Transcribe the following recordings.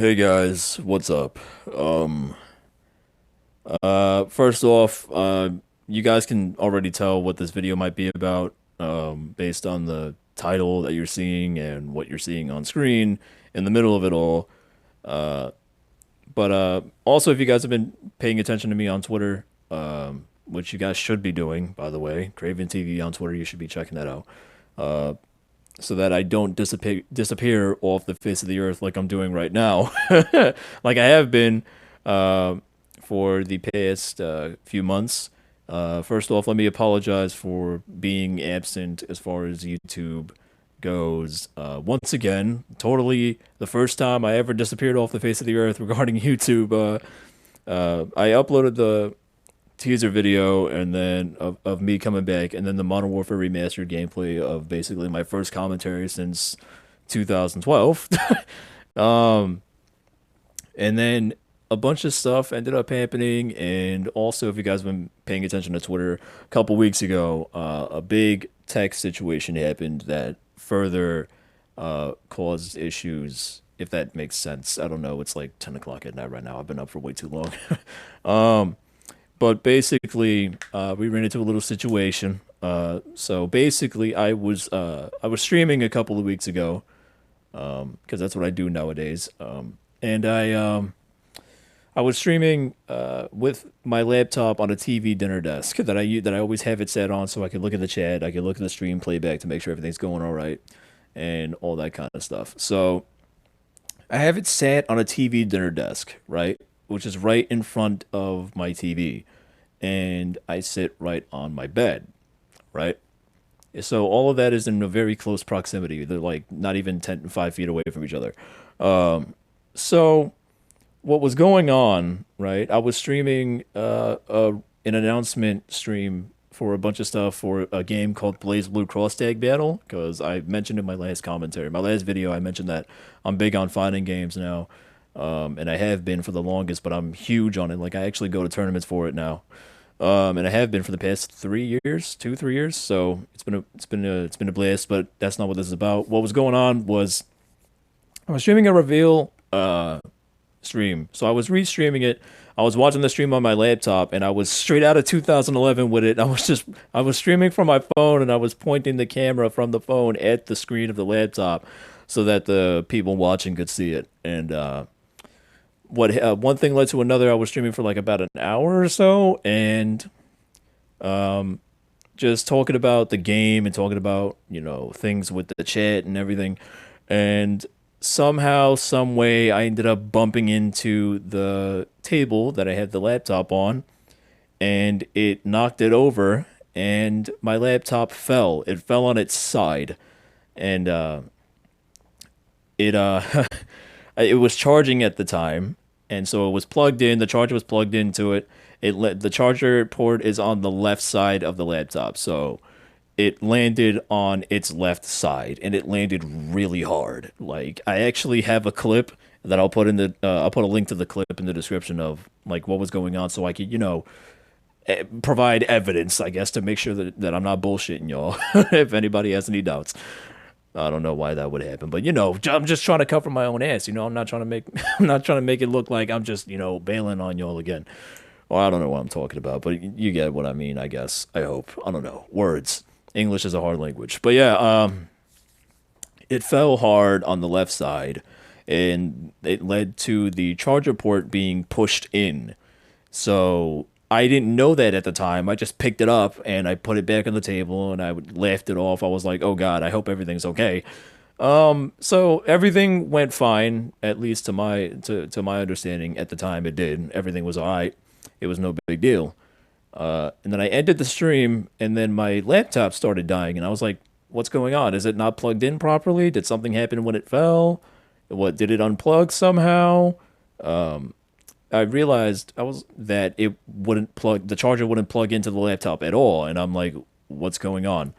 Hey guys, what's up? Um, First off, you guys can already tell what this video might be about, based on the title that you're seeing and what you're seeing on screen in the middle of it all. Uh, but also, if you guys have been paying attention to me on Twitter, which you guys should be doing, by the way, Craven TV on Twitter, you should be checking that out. Uh, so that I don't disappear off the face of the earth like I'm doing right now, like I have been uh, for the past few months. First off, let me apologize for being absent as far as YouTube goes. Once again, totally the first time I ever disappeared off the face of the earth regarding YouTube. I uploaded the teaser video and then of me coming back and then the Modern Warfare Remastered gameplay of basically my first commentary since 2012. um and then a bunch of stuff ended up happening, and also if you guys have been paying attention to Twitter, a couple weeks ago a big tech situation happened that further caused issues, if that makes sense. I don't know, it's like 10 o'clock at night right now. I've been up for way too long. um but basically, we ran into a little situation. So basically, I was streaming a couple of weeks ago, because that's what I do nowadays. And I was streaming with my laptop on a TV dinner desk that I always have it set on so I can look at the chat, I can look at the stream playback to make sure everything's going all right, and all that kind of stuff. So I have it sat on a TV dinner desk, right, which is right in front of my TV, and I sit right on my bed, right? So all of that is in a very close proximity. They're like not even 10, 5 feet away from each other. So what was going on, right? I was streaming an announcement stream for a bunch of stuff for a game called Blaze Blue Cross Tag Battle, because I mentioned in my last commentary, my last video, I mentioned that I'm big on fighting games now, and I have been for the longest, but I'm huge on it. Like I actually go to tournaments for it now, and I have been for the past 3 years, 2, 3 years. So it's been a blast, but that's not what this is about. What was going on was I was streaming a reveal stream. So I was restreaming it. I was watching the stream on my laptop, and I was straight out of 2011 with it. I was streaming from my phone, and I was pointing the camera from the phone at the screen of the laptop so that the people watching could see it. And what one thing led to another. I was streaming for like about an hour or so, and just talking about the game and talking about, things with the chat and everything. And somehow, some way, I ended up bumping into the table that I had the laptop on, and it knocked it over, and my laptop fell. It fell on its side, and it it was charging at the time, and so it was plugged in. The charger was plugged into it. The charger port is on the left side of the laptop, so it landed on its left side, and it landed really hard. Like I actually have a clip that I'll put a link to the clip in the description of like what was going on, so I could provide evidence, I guess, to make sure that I'm not bullshitting y'all. If anybody has any doubts. I don't know why that would happen, but I'm just trying to cover my own ass. I'm not trying to make I'm not trying to make it look like I'm just bailing on y'all again. Well, I don't know what I'm talking about, but you get what I mean, I guess. I hope. I don't know. Words. English is a hard language, but yeah, it fell hard on the left side, and it led to the charger port being pushed in. So I didn't know that at the time. I just picked it up and I put it back on the table, and I laughed it off. I was like, "Oh God, I hope everything's okay." So everything went fine, at least to my understanding at the time. It did. Everything was all right. It was no big deal. And then I ended the stream, and then my laptop started dying, and I was like, "What's going on? Is it not plugged in properly? Did something happen when it fell? What did it unplug somehow?" I realized that the charger wouldn't plug into the laptop at all, and I'm like, "What's going on?"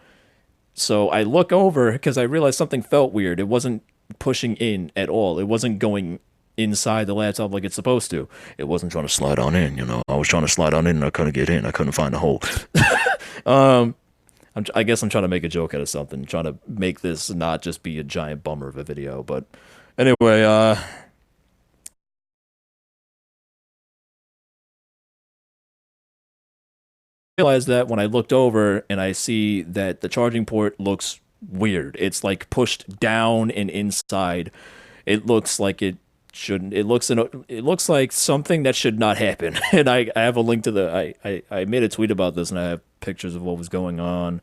So I look over because I realized something felt weird. It wasn't pushing in at all. It wasn't going inside the laptop like it's supposed to. It wasn't trying to slide on in. I was trying to slide on in and I couldn't get in. I couldn't find a hole. um, I guess I'm trying to make a joke out of something, trying to make this not just be a giant bummer of a video. But anyway, realized that when I looked over and I see that the charging port looks weird. It's like pushed down and inside. It looks like it shouldn't. It looks like something that should not happen. And I have a link to I made a tweet about this and I have pictures of what was going on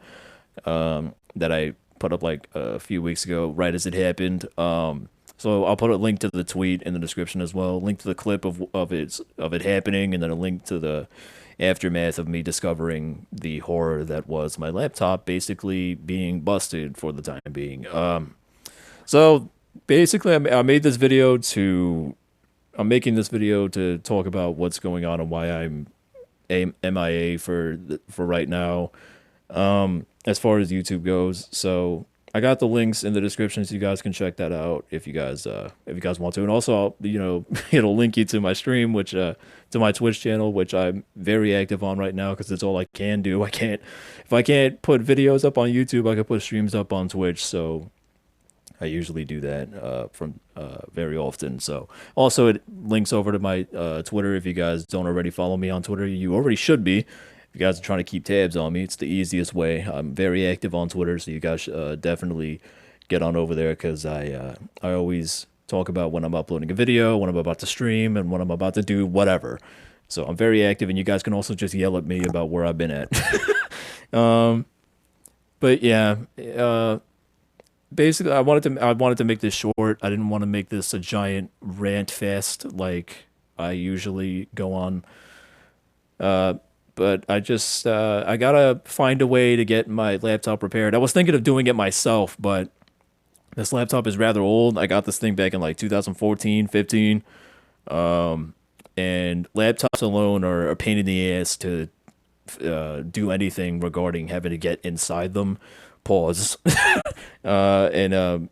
that I put up like a few weeks ago, right as it happened. So I'll put a link to the tweet in the description as well. Link to the clip of it happening, and then a link to the aftermath of me discovering the horror that was my laptop basically being busted for the time being. So basically, I made this video to I'm making this video to talk about what's going on and why I'm MIA for right now, as far as YouTube goes. So I got the links in the description so you guys can check that out if you guys want to. And also, it'll link you to my stream, which to my Twitch channel, which I'm very active on right now because it's all I can do. If I can't put videos up on YouTube, I can put streams up on Twitch. So I usually do that from very often. So also it links over to my Twitter. If you guys don't already follow me on Twitter, you already should be. If you guys are trying to keep tabs on me, it's the easiest way. I'm very active on Twitter, so you guys definitely get on over there because I always talk about when I'm uploading a video, when I'm about to stream, and when I'm about to do whatever. So I'm very active, and you guys can also just yell at me about where I've been at. um, but yeah, basically I wanted to make this short. I didn't want to make this a giant rant fest like I usually go on. Uh, but I gotta find a way to get my laptop repaired. I was thinking of doing it myself, but this laptop is rather old. I got this thing back in like 2014, 15. And laptops alone are a pain in the ass to do anything regarding having to get inside them. Pause. And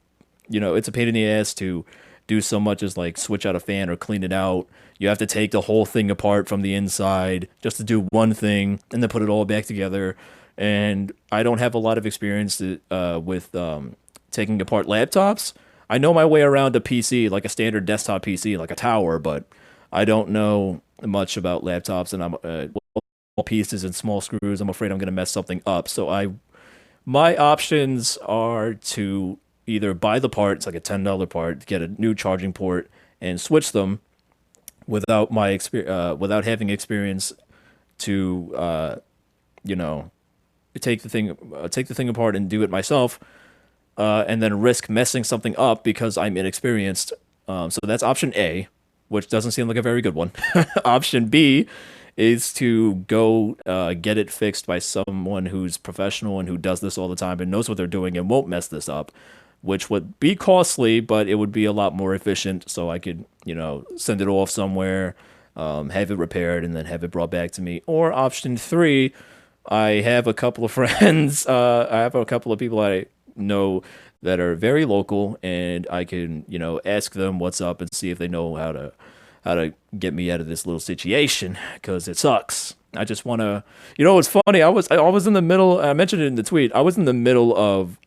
it's a pain in the ass to do so much as like switch out a fan or clean it out. You have to take the whole thing apart from the inside just to do one thing and then put it all back together. And I don't have a lot of experience with taking apart laptops. I know my way around a PC, like a standard desktop PC, like a tower, but I don't know much about laptops, and I'm small pieces and small screws. I'm afraid I'm gonna mess something up. So my options are to either buy the part, it's like a $10 part, get a new charging port, and switch them without having experience to you know take the thing apart and do it myself, and then risk messing something up because I'm inexperienced. So that's option A, which doesn't seem like a very good one. Option B is to go get it fixed by someone who's professional and who does this all the time and knows what they're doing and won't mess this up, which would be costly, but it would be a lot more efficient. So I could, send it off somewhere, have it repaired, and then have it brought back to me. Or option three, I have a couple of friends, I have a couple of people I know that are very local, and I can, ask them what's up and see if they know how to get me out of this little situation because it sucks. I just want to, it's funny. I was in the middle. I mentioned it in the tweet. I was in the middle of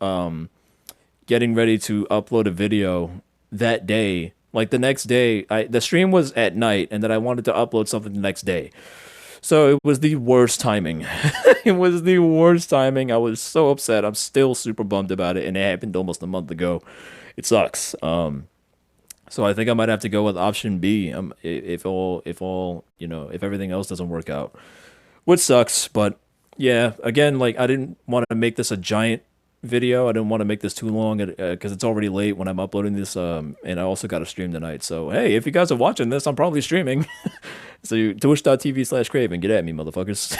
getting ready to upload a video that day. Like the next day, the stream was at night, and then I wanted to upload something the next day. So it was the worst timing. It was the worst timing. I was so upset. I'm still super bummed about it, and it happened almost a month ago. It sucks. So I think I might have to go with option B. If everything else doesn't work out, which sucks. But yeah, again, like I didn't want to make this a giant video. I didn't want to make this too long because it's already late when I'm uploading this. And I also got to stream tonight. So hey, if you guys are watching this, I'm probably streaming. So twitch.tv/Craven, get at me, motherfuckers.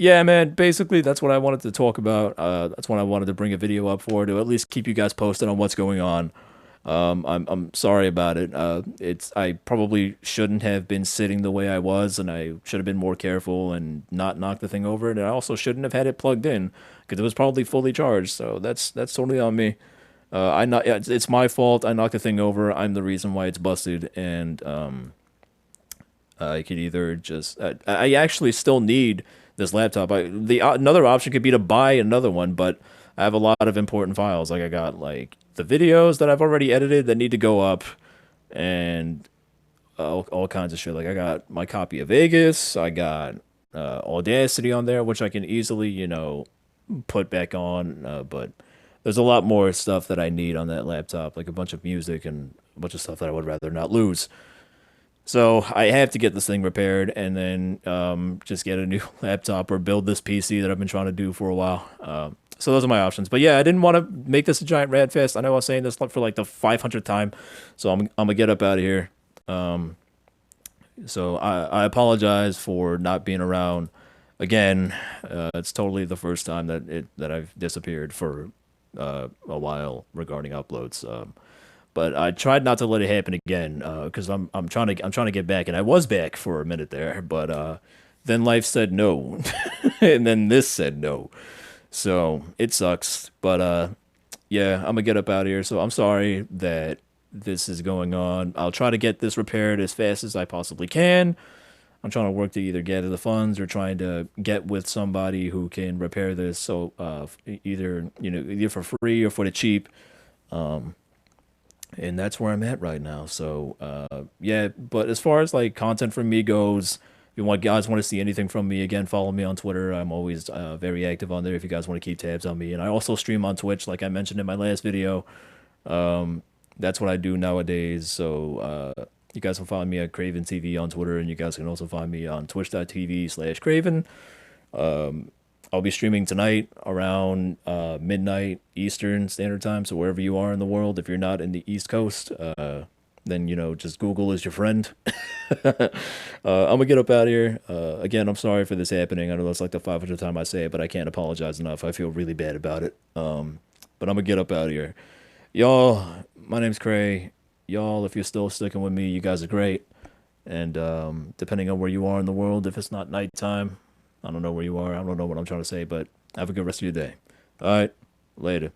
Yeah, man. Basically, that's what I wanted to talk about. That's what I wanted to bring a video up for, to at least keep you guys posted on what's going on. I'm sorry about it. I probably shouldn't have been sitting the way I was, and I should have been more careful and not knock the thing over. And I also shouldn't have had it plugged in because it was probably fully charged. So that's totally on me. Yeah, it's my fault. I knocked the thing over. I'm the reason why it's busted, and I could either just I actually still need this laptop. Another option could be to buy another one, but I have a lot of important files. Like I got like the videos that I've already edited that need to go up, and all kinds of shit. Like I got my copy of Vegas, I got Audacity on there, which I can easily, put back on. But there's a lot more stuff that I need on that laptop, like a bunch of music and a bunch of stuff that I would rather not lose. So I have to get this thing repaired and then just get a new laptop or build this PC that I've been trying to do for a while. So those are my options. But yeah, I didn't want to make this a giant rad fest. I know I was saying this for like the 500th time, so I'm gonna get up out of here. Um, so I apologize for not being around again. It's totally the first time that I've disappeared for a while regarding uploads. But I tried not to let it happen again because I'm trying to get back, and I was back for a minute there, but then life said no, and then this said no, so it sucks. But yeah, I'm gonna get up out of here. So I'm sorry that this is going on. I'll try to get this repaired as fast as I possibly can. I'm trying to work to either gather the funds or trying to get with somebody who can repair this. So either for free or for the cheap. Um, and that's where I'm at right now. So yeah, but as far as like content from me goes, if you guys want to see anything from me, again, follow me on Twitter. I'm always very active on there if you guys want to keep tabs on me. And I also stream on Twitch, like I mentioned in my last video. Um, that's what I do nowadays. So you guys can find me at Craven TV on Twitter, and you guys can also find me on twitch.tv/Craven. I'll be streaming tonight around midnight Eastern Standard Time. So wherever you are in the world, if you're not in the East Coast, then just Google is your friend. I'm gonna get up out of here. Again, I'm sorry for this happening. I know that's like the 500th time I say it, but I can't apologize enough. I feel really bad about it. But I'm gonna get up out of here. Y'all, my name's Cray. Y'all, if you're still sticking with me, you guys are great. And depending on where you are in the world, if it's not nighttime, I don't know where you are. I don't know what I'm trying to say, but have a good rest of your day. All right, later.